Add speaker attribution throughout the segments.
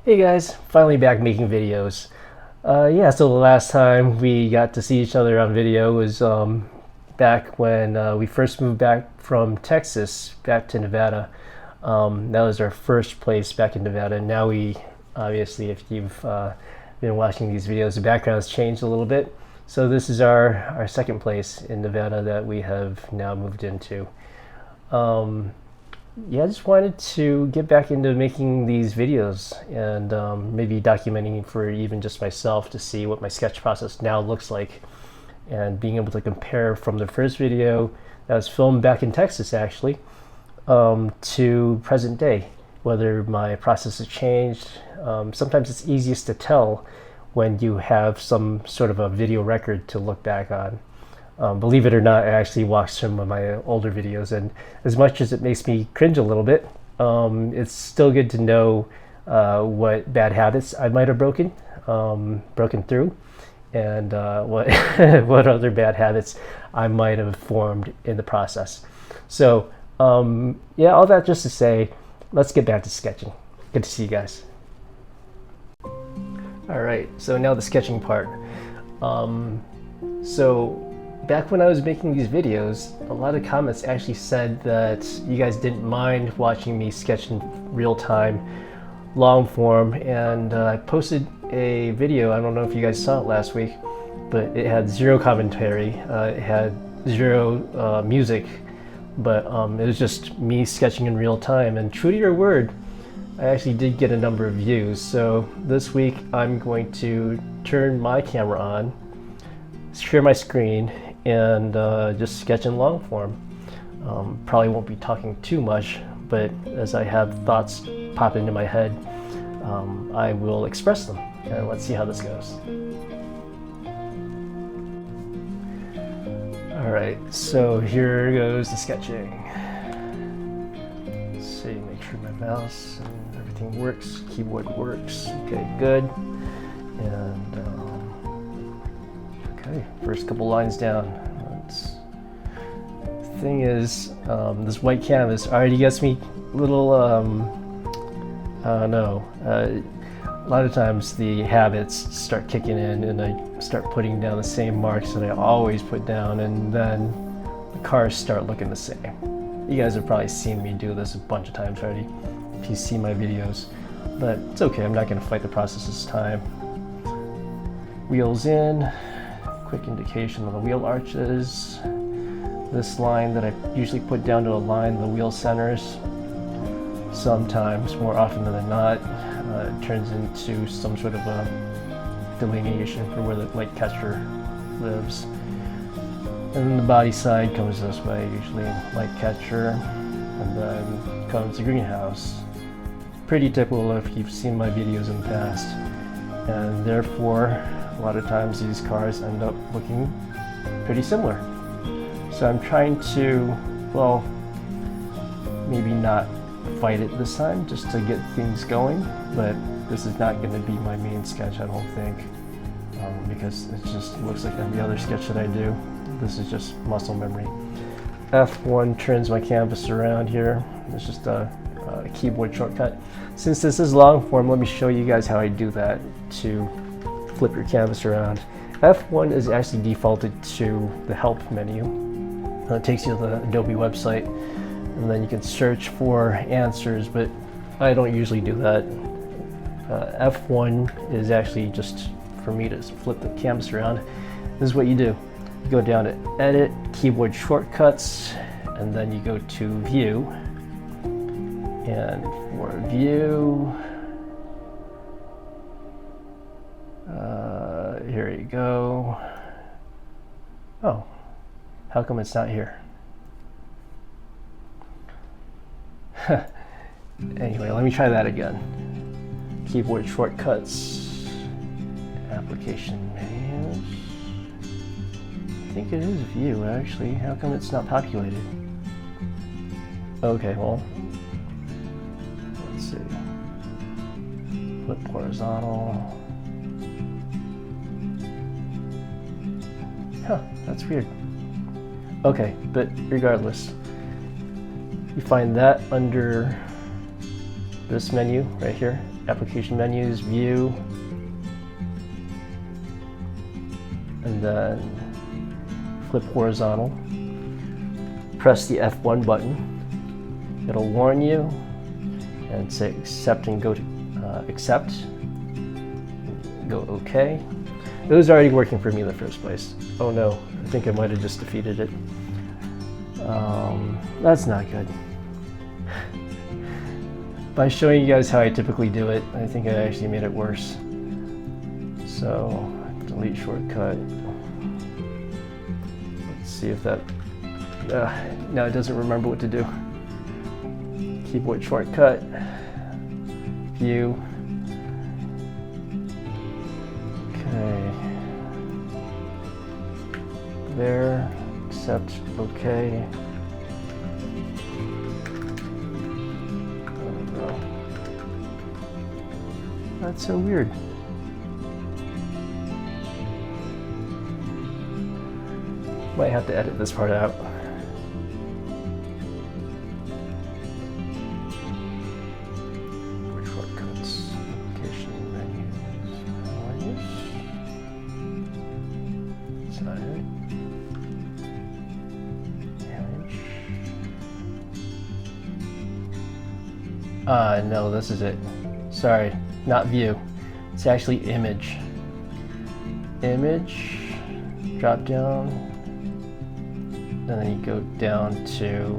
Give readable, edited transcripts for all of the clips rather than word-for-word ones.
Speaker 1: Hey guys, finally back making videos. Yeah, so the last time we got to see each other on video was back when we first moved back from Texas back to Nevada. That was our first place back in Nevada. Now obviously, if you've been watching these videos, the background's changed a little bit. So this is our second place in Nevada that we have now moved into. Yeah, I just wanted to get back into making these videos and maybe documenting for even just myself to see what my sketch process now looks like, and being able to compare from the first video that was filmed back in Texas actually to present day, whether my process has changed. Sometimes it's easiest to tell when you have some sort of a video record to look back on. Believe it or not, I actually watched some of my older videos, and as much as it makes me cringe a little bit, it's still good to know what bad habits I might have broken through, and what what other bad habits I might have formed in the process. So yeah, all that just to say, let's get back to sketching. Good to see you guys. All right, so now the sketching part. So back when I was making these videos, a lot of comments actually said that you guys didn't mind watching me sketch in real time, long form, and I posted a video. I don't know if you guys saw it last week, but it had zero commentary, it had zero music, but it was just me sketching in real time, and true to your word, I actually did get a number of views. So this week I'm going to turn my camera on, share my screen, and just sketch in long form. Probably won't be talking too much, but as I have thoughts pop into my head, I will express them, and let's see how this goes. Alright, so here goes the sketching. Let's see, make sure my mouse and everything works, keyboard works. Okay, good. And okay, first couple lines down. The thing is, this white canvas already gets me a little, I don't know. A lot of times the habits start kicking in, and I start putting down the same marks that I always put down, and then the cars start looking the same. You guys have probably seen me do this a bunch of times already if you see my videos, but it's okay. I'm not going to fight the process this time. Wheels in. Quick indication of the wheel arches. This line that I usually put down to align the wheel centers, sometimes, more often than not, it turns into some sort of a delineation for where the light catcher lives. And then the body side comes this way, usually light catcher, and then comes the greenhouse. Pretty typical if you've seen my videos in the past, and therefore a lot of times these cars end up looking pretty similar. So I'm trying to, well, maybe not fight it this time, just to get things going, but this is not going to be my main sketch, I don't think, because it just looks like every other sketch that I do. This is just muscle memory. F1 turns my canvas around here. It's just a keyboard shortcut. Since this is long form, let me show you guys how I do that to flip your canvas around. F1 is actually defaulted to the help menu. It takes you to the Adobe website, and then you can search for answers, but I don't usually do that. F1 is actually just for me to flip the canvas around. This is what you do. You go down to Edit, Keyboard Shortcuts, and then you go to View. And for View, here you go. Oh, how come it's not here? Anyway, let me try that again. Keyboard shortcuts, application menus. I think it is View actually. How come it's not populated? Okay, well, let's see. Flip horizontal. Huh, that's weird. Okay, but regardless, you find that under this menu right here, application menus, view, and then flip horizontal. Press the F1 button. It'll warn you and say accept and go to accept. Go OK. It was already working for me in the first place. Oh no, I think I might have just defeated it. That's not good. By showing you guys how I typically do it, I think I actually made it worse. So, delete shortcut. Let's see if that... no, it doesn't remember what to do. Keyboard shortcut. View. Okay. There. Accept. Okay. That's so weird. Might have to edit this part out. Shortcuts, application menus, side, image. No, this is it. Sorry. Not view, it's actually image. Image, drop down, and then you go down to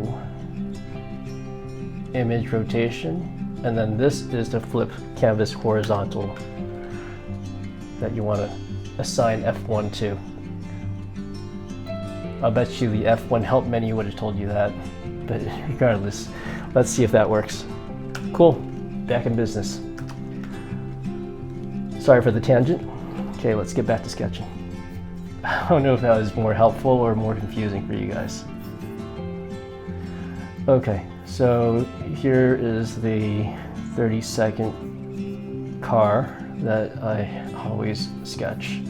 Speaker 1: image rotation, and then this is the flip canvas horizontal that you want to assign F1 to. I'll bet you the F1 help menu would have told you that, but regardless, let's see if that works. Cool, back in business. Sorry for the tangent. Okay, let's get back to sketching. I don't know if that was more helpful or more confusing for you guys. Okay, so here is the 30-second car that I always sketch.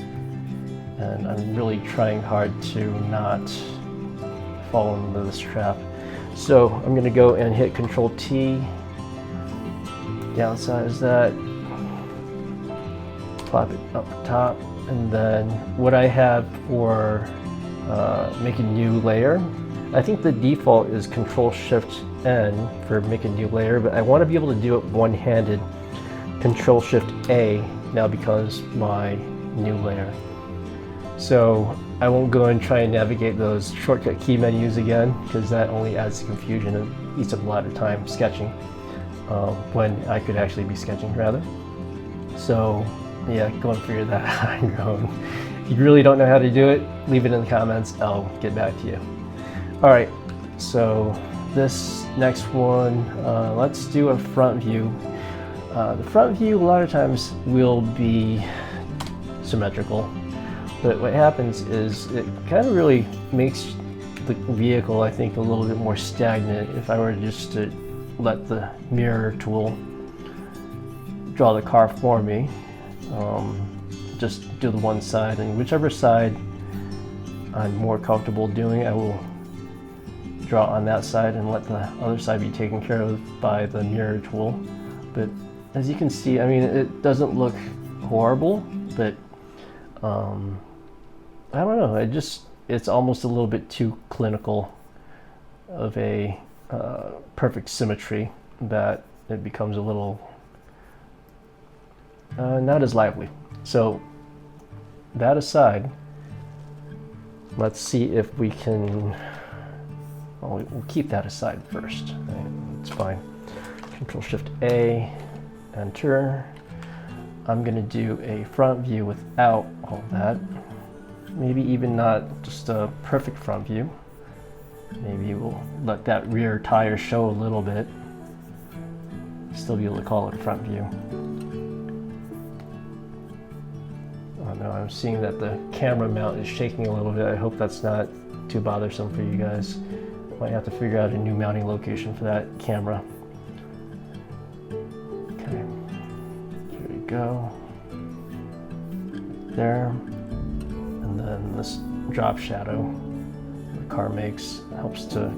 Speaker 1: And I'm really trying hard to not fall into this trap. So I'm gonna go and hit Control T, downsize that, plop it up top, and then what I have for make a new layer, I think the default is Control-Shift-N for make a new layer, but I want to be able to do it one-handed. Control-Shift-A now becomes my new layer. So I won't go and try and navigate those shortcut key menus again, because that only adds to confusion and eats up a lot of time sketching when I could actually be sketching rather. So yeah, go and figure that out on your own. If you really don't know how to do it, leave it in the comments. I'll get back to you. All right, so this next one, let's do a front view. The front view a lot of times will be symmetrical, but what happens is it kind of really makes the vehicle, I think, a little bit more stagnant if I were just to let the mirror tool draw the car for me. Just do the one side, and whichever side I'm more comfortable doing, I will draw on that side and let the other side be taken care of by the mirror tool. But as you can see, I mean, it doesn't look horrible, but I don't know, it's almost a little bit too clinical of a perfect symmetry that it becomes a little not as lively. So that aside, let's see if we can, well, we'll keep that aside first. Right? It's fine. Control-Shift-A, enter. I'm gonna do a front view without all that. Maybe even not just a perfect front view. Maybe we'll let that rear tire show a little bit. Still be able to call it front view. Oh no, I'm seeing that the camera mount is shaking a little bit. I hope that's not too bothersome for you guys. Might have to figure out a new mounting location for that camera. Okay, here we go. There. And then this drop shadow the car makes helps to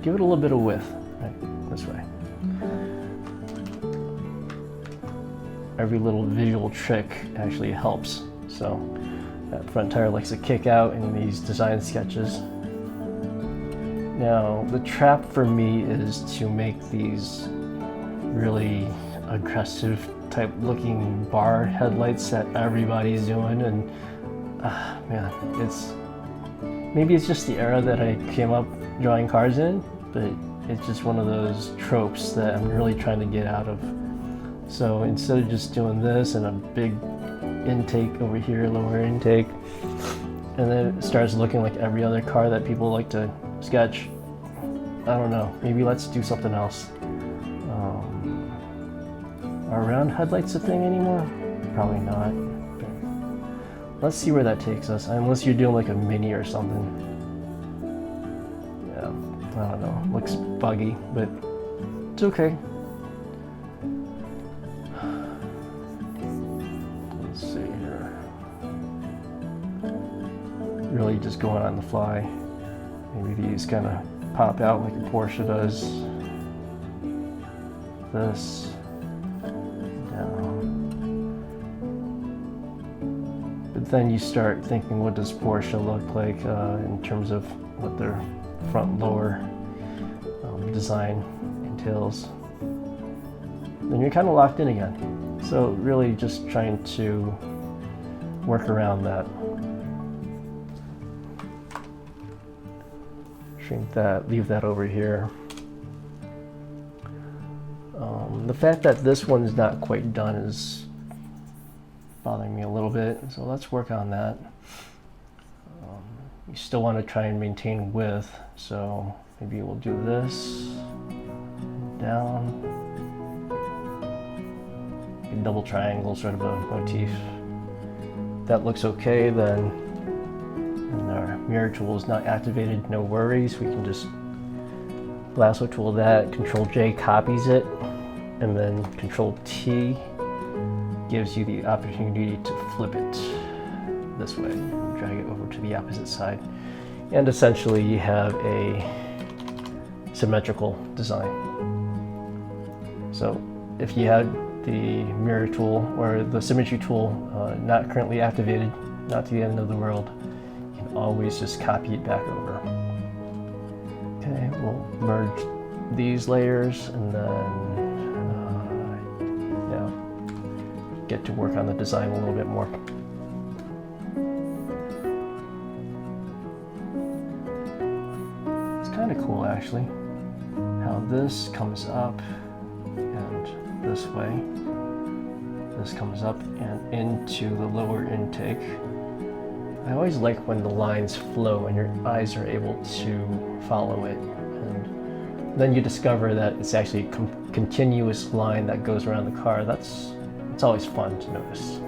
Speaker 1: give it a little bit of width, right, this way. every little visual trick actually helps. So that front tire likes to kick out in these design sketches. Now, the trap for me is to make these really aggressive type looking bar headlights that everybody's doing, and man, maybe it's just the era that I came up drawing cars in, but it's just one of those tropes that I'm really trying to get out of. So instead of just doing this and a big intake over here, lower intake, and then it starts looking like every other car that people like to sketch, I don't know, maybe let's do something else. Are round headlights a thing anymore? Probably not. But let's see where that takes us, unless you're doing like a mini or something. Yeah, I don't know, looks buggy, but it's okay. Let's see here. Really just going on the fly. Maybe these kind of pop out like a Porsche does. This. But then you start thinking, what does Porsche look like in terms of what their front lower design entails? Then you're kind of locked in again. So really just trying to work around that. Shrink that, leave that over here. The fact that this one's not quite done is bothering me a little bit, so let's work on that. You still want to try and maintain width, so maybe we'll do this, down, a double triangle sort of a motif. That looks okay, then and our mirror tool is not activated, no worries, we can just lasso tool that, Control J copies it, and then Control T gives you the opportunity to flip it this way, and drag it over to the opposite side. And essentially you have a symmetrical design. So if you had the mirror tool or the symmetry tool not currently activated, not to the end of the world, you can always just copy it back over. Okay, we'll merge these layers and then get to work on the design a little bit more. It's kind of cool actually, how this comes up and this way. This comes up and into the lower intake. I always like when the lines flow and your eyes are able to follow it. And then you discover that it's actually a continuous line that goes around the car. It's always fun to notice.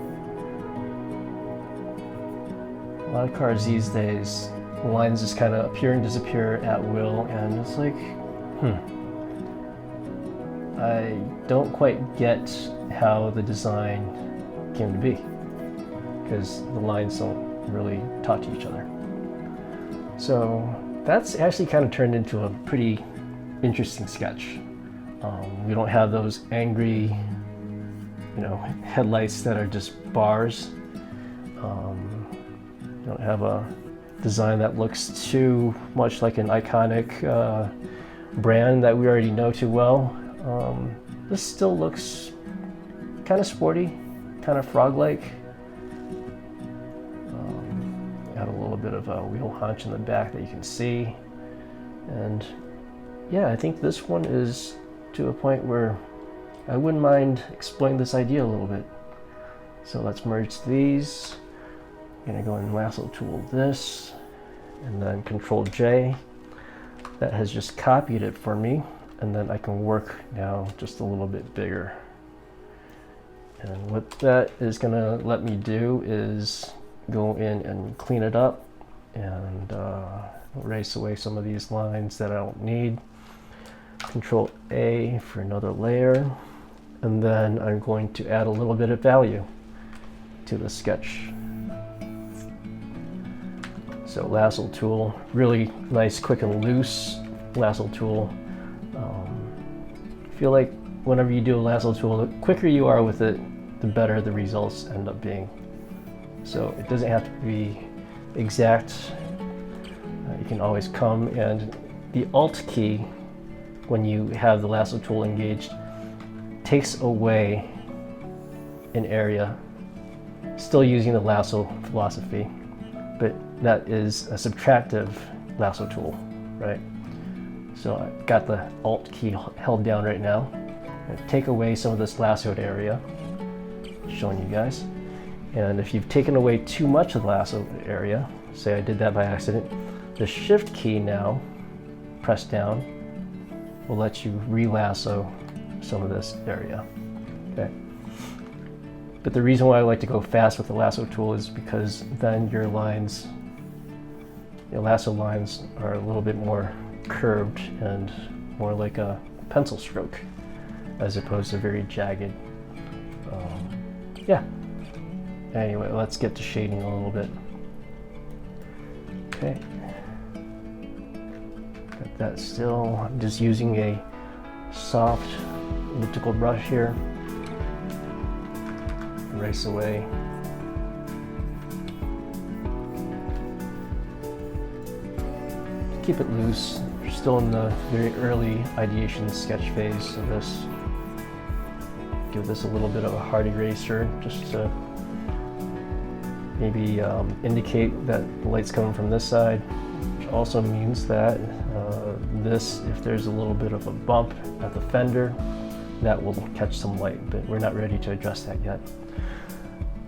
Speaker 1: A lot of cars these days, the lines just kind of appear and disappear at will, and it's like, I don't quite get how the design came to be, because the lines don't really talk to each other. So that's actually kind of turned into a pretty interesting sketch. We don't have those angry, headlights that are just bars. You don't have a design that looks too much like an iconic brand that we already know too well. This still looks kind of sporty, kind of frog-like. Got a little bit of a wheel hunch in the back that you can see. And yeah, I think this one is to a point where I wouldn't mind exploring this idea a little bit. So let's merge these. I'm gonna go and lasso tool this, and then Control J. That has just copied it for me, and then I can work now just a little bit bigger. And what that is gonna let me do is go in and clean it up and erase away some of these lines that I don't need. Control A for another layer. And then I'm going to add a little bit of value to the sketch. So lasso tool, really nice, quick and loose lasso tool. I feel like whenever you do a lasso tool, the quicker you are with it, the better the results end up being. So it doesn't have to be exact. You can always come, and the Alt key, when you have the lasso tool engaged, takes away an area, still using the lasso philosophy, but that is a subtractive lasso tool, right? So I've got the Alt key held down right now. Take away some of this lassoed area, showing you guys. And if you've taken away too much of the lasso area, say I did that by accident, the Shift key now, pressed down, will let you re-lasso some of this area. Okay. But the reason why I like to go fast with the lasso tool is because then your lines, your lasso lines, are a little bit more curved and more like a pencil stroke, as opposed to very jagged. Yeah. Anyway, let's get to shading a little bit. Okay. Got that still. I'm just using a soft elliptical brush here. Erase away. Keep it loose. We're still in the very early ideation sketch phase of this. Give this a little bit of a hard eraser just to maybe indicate that the light's coming from this side, which also means that this, if there's a little bit of a bump at the fender, that will catch some light, but we're not ready to address that yet.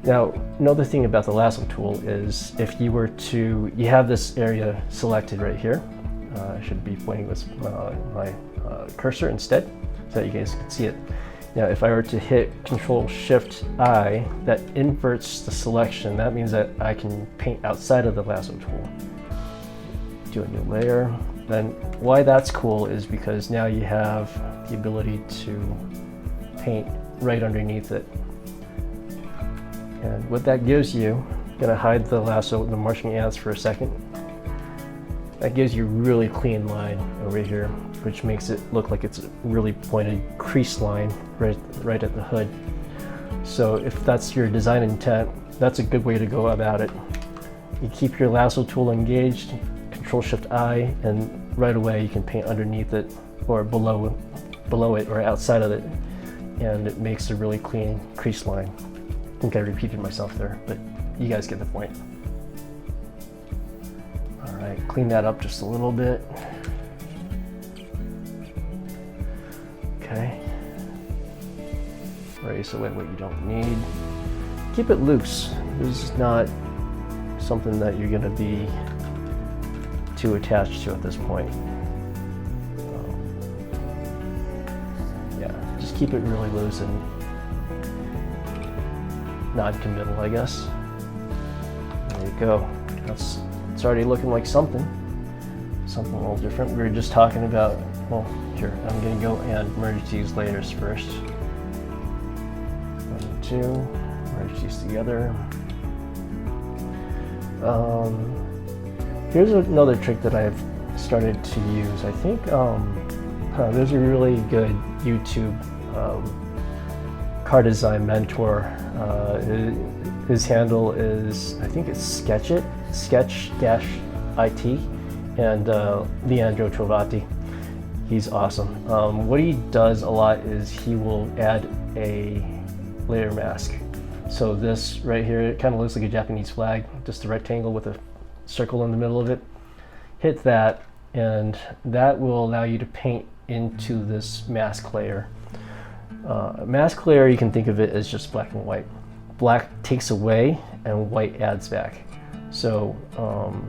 Speaker 1: Now, another thing about the lasso tool is if you were to, you have this area selected right here. I should be pointing with my cursor instead so that you guys can see it. Now, if I were to hit Control-Shift-I, that inverts the selection. That means that I can paint outside of the lasso tool. Do a new layer. Then why that's cool is because now you have the ability to paint right underneath it. And what that gives you, I'm gonna hide the lasso, the marching ants for a second. That gives you a really clean line over here, which makes it look like it's a really pointed crease line right at the hood. So if that's your design intent, that's a good way to go about it. You keep your lasso tool engaged, Control-Shift-I, and right away you can paint underneath it or below it or outside of it, and it makes a really clean crease line. I think I repeated myself there, but you guys get the point. All right, clean that up just a little bit. Okay. Erase away what you don't need. Keep it loose. This is not something that you're going to be too attached to at this point. Yeah, just keep it really loose and non-committal, I guess. There you go. It's already looking like something a little different. We were just talking about, well, here, I'm going to go and merge these layers first. 1 and 2, merge these together. Here's another trick that I've started to use. I think there's a really good YouTube car design mentor. His handle is, I think it's Sketch-It, Sketch-IT, and Leandro Trovati. He's awesome. What he does a lot is he will add a layer mask. So this right here, it kind of looks like a Japanese flag, just a rectangle with a circle in the middle of it. Hit that, and that will allow you to paint into this mask layer. Mask layer, you can think of it as just black and white. Black takes away and white adds back. So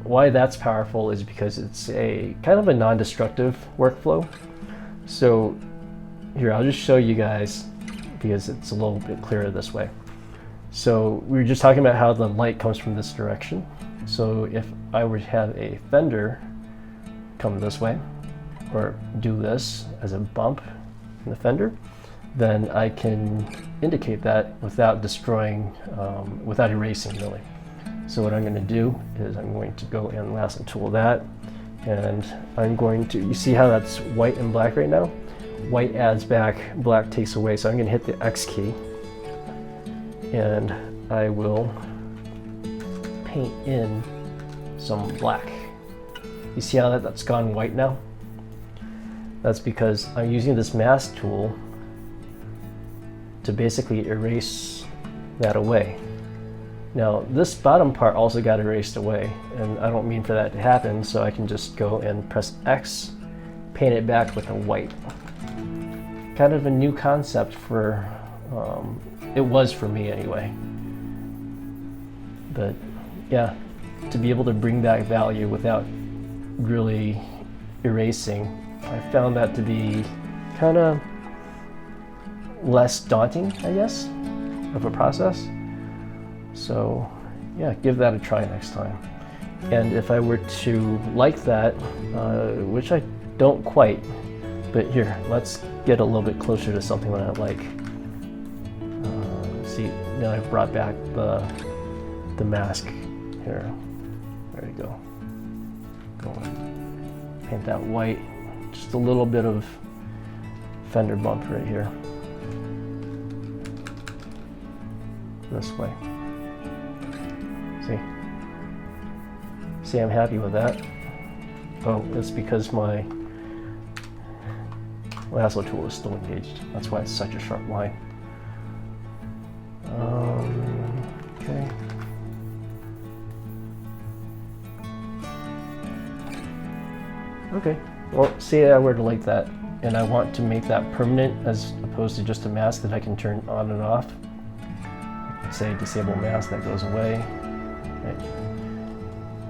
Speaker 1: why that's powerful is because it's a kind of a non-destructive workflow. So here, I'll just show you guys because it's a little bit clearer this way. So we were just talking about how the light comes from this direction. So if I were to have a fender come this way, or do this as a bump in the fender, then I can indicate that without destroying, without erasing really. So what I'm going to do is I'm going to go and lasso tool that, and I'm going to, you see how that's white and black right now? White adds back, black takes away, so I'm going to hit the X key, and I will paint in some black. You see how that's gone white now? That's because I'm using this mask tool to basically erase that away. Now this bottom part also got erased away, and I don't mean for that to happen, so I can just go and press X, paint it back with a white. Kind of a new concept for, it was for me anyway. But yeah, to be able to bring back value without really erasing, I found that to be kind of less daunting, I guess, of a process. So yeah, give that a try next time. And if I were to like that, which I don't quite, but here, let's get a little bit closer to something that I like. See, now I've brought back the mask here. There you go. Go on. Paint that white. Just a little bit of fender bump right here. This way. See, I'm happy with that. Oh, it's because my lasso tool is still engaged. That's why it's such a sharp line. Okay. Okay, well, say I were to like that, and I want to make that permanent as opposed to just a mask that I can turn on and off. Say disable mask, that goes away. Right.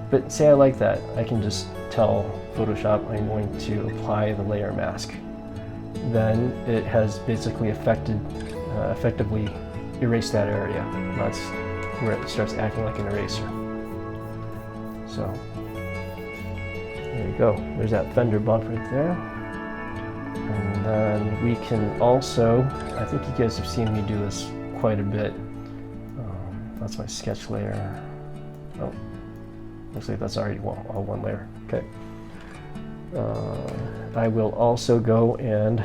Speaker 1: But say I like that, I can just tell Photoshop I'm going to apply the layer mask. Then it has basically effectively erased that area. That's where it starts acting like an eraser. So there you go. There's that fender bump right there. And then we can also, I think you guys have seen me do this quite a bit. That's my sketch layer. Oh, looks like that's already all one layer. Okay. I will also go and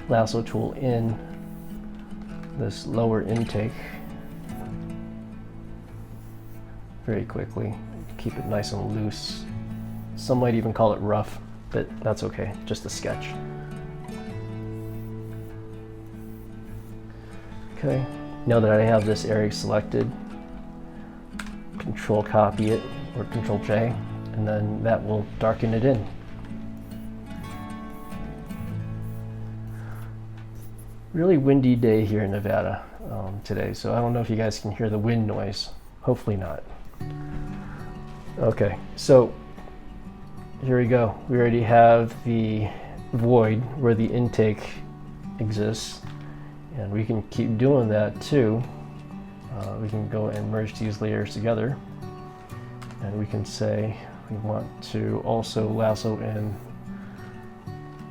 Speaker 1: lasso tool in this lower intake very quickly. Keep it nice and loose. Some might even call it rough, but that's okay. Just a sketch. Okay, now that I have this area selected, Control copy it, or Control J, and then that will darken it in. Really windy day here in Nevada today, so I don't know if you guys can hear the wind noise. Hopefully not. Okay, so here we go. We already have the void where the intake exists. And we can keep doing that too. We can go and merge these layers together. And we can say we want to also lasso in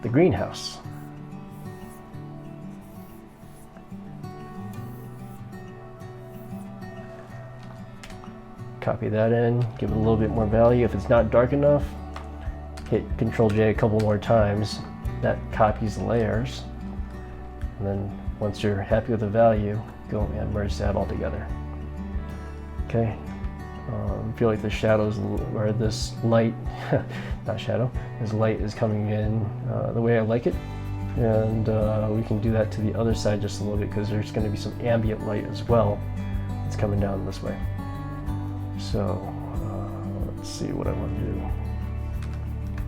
Speaker 1: the greenhouse. Copy that in, give it a little bit more value. If it's not dark enough, hit Control J a couple more times. That copies the layers. And then once you're happy with the value, go and merge that all together. Okay. I feel like the shadows, or this light, not shadow, this light is coming in the way I like it. And we can do that to the other side just a little bit because there's going to be some ambient light as well that's coming down this way. So let's see what I want to do.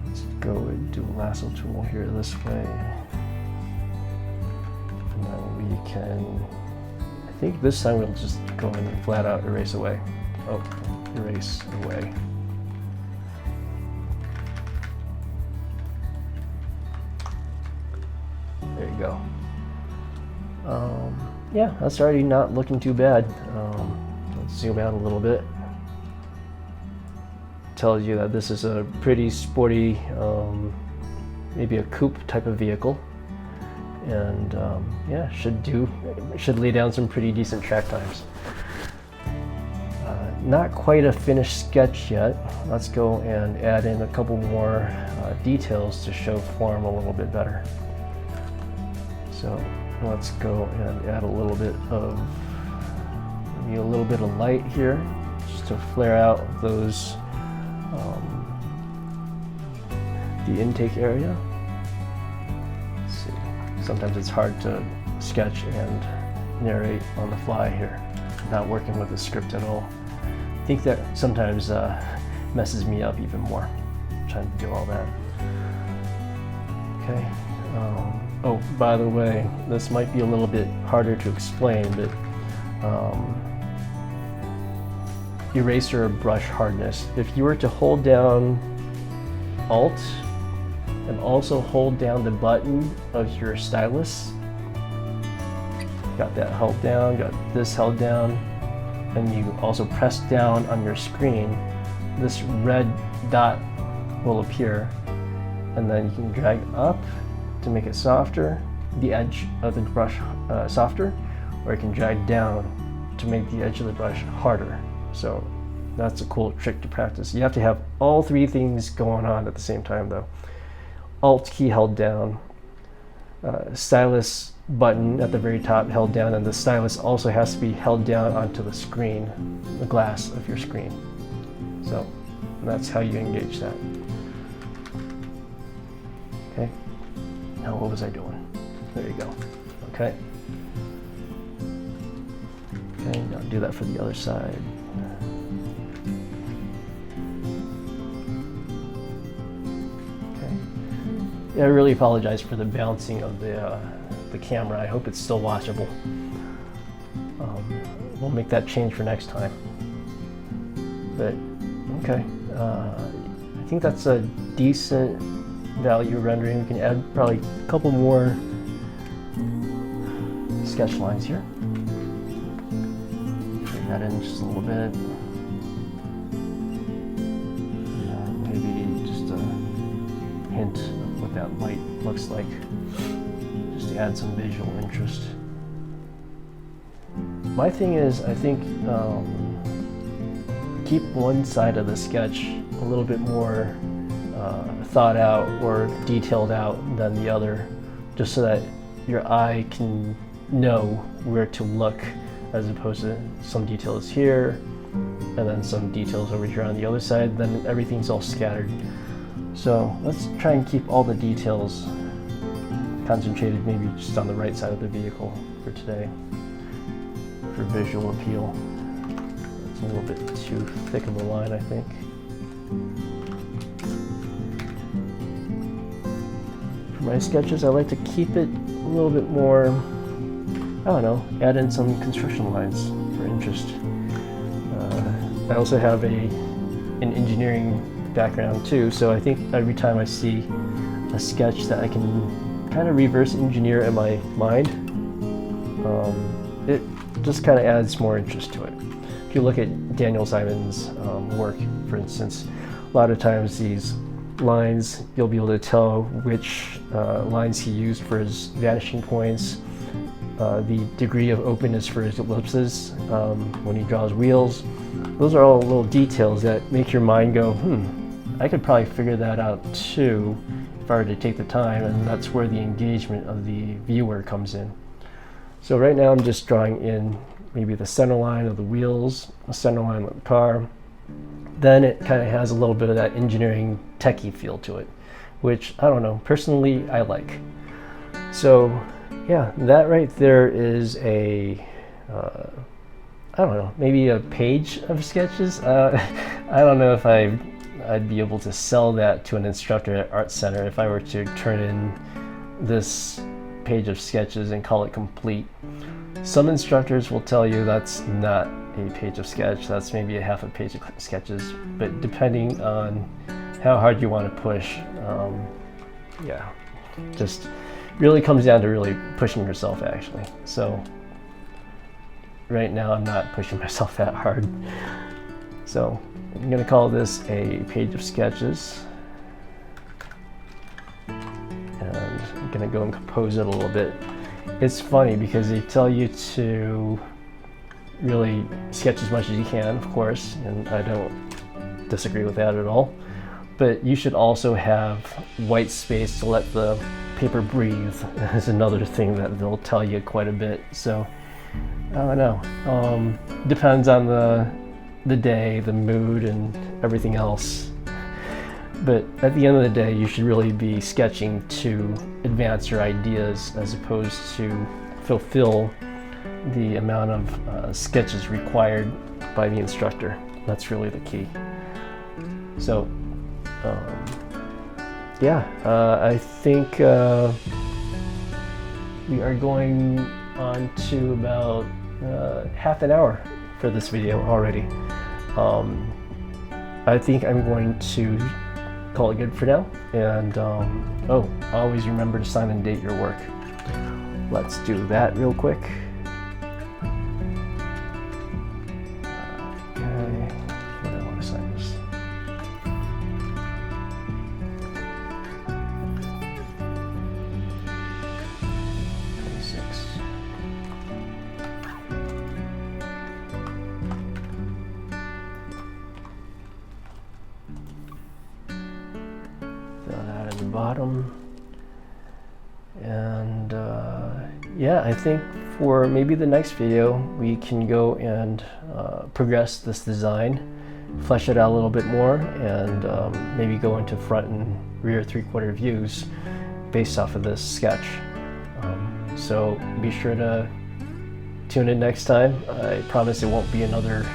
Speaker 1: Let's go and do a lasso tool here this way. And then we can, I think this time we'll just go and flat out erase away. Oh, erase away. There you go. Yeah, that's already not looking too bad. Let's zoom out a little bit. Tells you that this is a pretty sporty, maybe a coupe type of vehicle. And yeah, should lay down some pretty decent track times. Not quite a finished sketch yet. Let's go and add in a couple more details to show form a little bit better. So let's go and add a little bit of light here, just to flare out those the intake area. Let's see. Sometimes it's hard to sketch and narrate on the fly here, not working with the script at all. I think that sometimes messes me up even more, trying to do all that. Okay. Oh, by the way, this might be a little bit harder to explain, but eraser brush hardness. If you were to hold down Alt and also hold down the button of your stylus, got that held down, got this held down, and you also press down on your screen, this red dot will appear, and then you can drag up to make it softer, the edge of the brush softer, or you can drag down to make the edge of the brush harder. So that's a cool trick to practice. You have to have all three things going on at the same time though. Alt key held down, stylus button at the very top held down, and the stylus also has to be held down onto the screen, the glass of your screen. So that's how you engage that. Okay, now what was I doing? There you go. Okay. Okay, now do that for the other side. Okay. Yeah, I really apologize for the bouncing of the camera. I hope it's still watchable. We'll make that change for next time. But okay, I think that's a decent value rendering. We can add probably a couple more sketch lines here. Bring that in just a little bit. Maybe just a hint of what that light looks like, just to add some visual interest. My thing is, I think keep one side of the sketch a little bit more thought out or detailed out than the other, just so that your eye can know where to look, as opposed to some details here and then some details over here on the other side, then everything's all scattered. So let's try and keep all the details concentrated maybe just on the right side of the vehicle for today, for visual appeal. It's a little bit too thick of a line, I think. For my sketches, I like to keep it a little bit more, I don't know, add in some construction lines for interest. I also have an engineering background too, so I think every time I see a sketch that I can kind of reverse engineer in my mind, it just kind of adds more interest to it. If you look at Daniel Simon's work, for instance, a lot of times these lines, you'll be able to tell which lines he used for his vanishing points, the degree of openness for his ellipses when he draws wheels. Those are all little details that make your mind go, I could probably figure that out too if I were to take the time, and that's where the engagement of the viewer comes in. So right now I'm just drawing in maybe the center line of the wheels, the center line of the car. Then it kind of has a little bit of that engineering techie feel to it, which I don't know, personally I like. So yeah, that right there is a, I don't know, maybe a page of sketches. I don't know if I'd be able to sell that to an instructor at Art Center if I were to turn in this page of sketches and call it complete. Some instructors will tell you that's not a page of sketch, that's maybe a half a page of sketches, but depending on how hard you want to push, yeah, just really comes down to really pushing yourself actually. So right now I'm not pushing myself that hard. So I'm going to call this a page of sketches, and I'm going to go and compose it a little bit. It's funny because they tell you to really sketch as much as you can, of course, and I don't disagree with that at all, but you should also have white space to let the paper breathe is another thing that they'll tell you quite a bit. So I don't know. Depends on the day, the mood, and everything else. But at the end of the day, you should really be sketching to advance your ideas as opposed to fulfill the amount of sketches required by the instructor. That's really the key. So, I think we are going on to about half an hour for this video already. I think I'm going to call it good for now. And always remember to sign and date your work. Let's do that real quick. Okay, what do I want to sign this? Bottom. And I think for maybe the next video we can go and progress this design, flesh it out a little bit more, and maybe go into front and rear 3/4 views based off of this sketch. So be sure to tune in next time. I promise it won't be another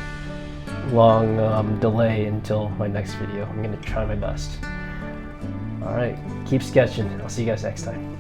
Speaker 1: long delay until my next video. I'm going to try my best. All right, keep sketching. I'll see you guys next time.